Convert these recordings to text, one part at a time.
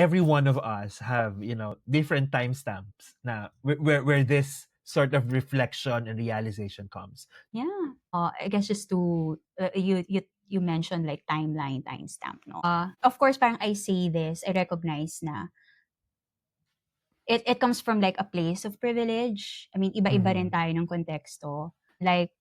every one of us have, different timestamps na where this sort of reflection and realization comes. Yeah. I guess just to you mentioned like timeline, timestamp, no? Of course, parang I say this, I recognize na it comes from like a place of privilege. I mean, iba-iba rin tayo ng konteksto. Like,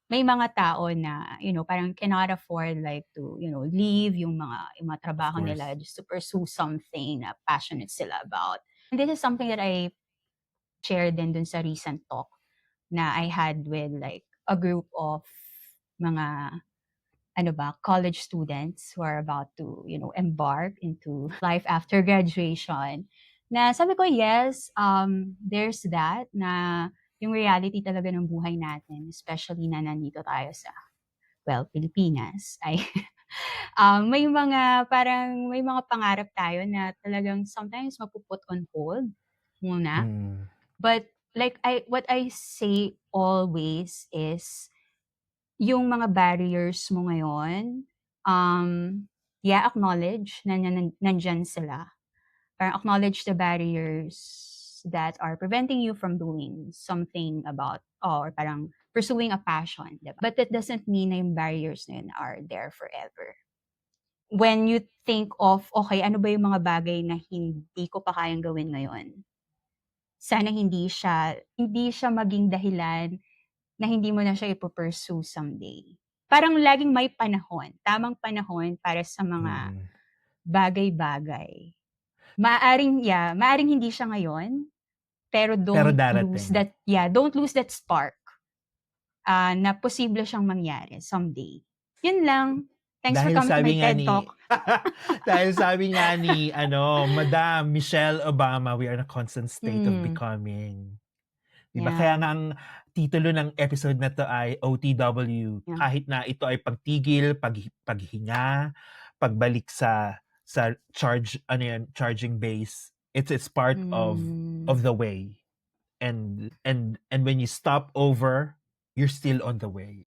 may mga tao na, parang cannot afford like to, leave yung mga trabaho course. nila just to pursue something na passionate sila about. And this is something that I shared din dun sa recent talk na I had with like a group of mga college students who are about to, embark into life after graduation. Na sabi ko, yes, there's that na yung reality talaga ng buhay natin, especially na nandito tayo sa, Pilipinas, ay may mga pangarap tayo na talagang sometimes mapuput on hold muna. But like what I say always is yung mga barriers mo ngayon, acknowledge na nandiyan sila. Parang acknowledge the barriers that are preventing you from doing something about or parang pursuing a passion, diba? But that doesn't mean na yung barriers na yun are there forever. When you think of, okay, ano ba yung mga bagay na hindi ko pa kayang gawin ngayon? Sana hindi siya maging dahilan na hindi mo na siya ipo-pursue someday. Parang laging may panahon, tamang panahon para sa mga bagay-bagay. Maaring hindi siya ngayon, pero don't lose darating. don't lose that spark na posible siyang mangyari someday. Yun lang. Thanks for coming to my TED Talk. Dahil sabi nga ni Madam Michelle Obama, we are in a constant state of becoming. Diba? Yeah. Kaya nga ang titulo ng episode na to ay OTW. Yeah. Kahit na ito ay pagtigil, paghinga, pagbalik sa charging base, it's part of the way. And when you stop over, you're still on the way.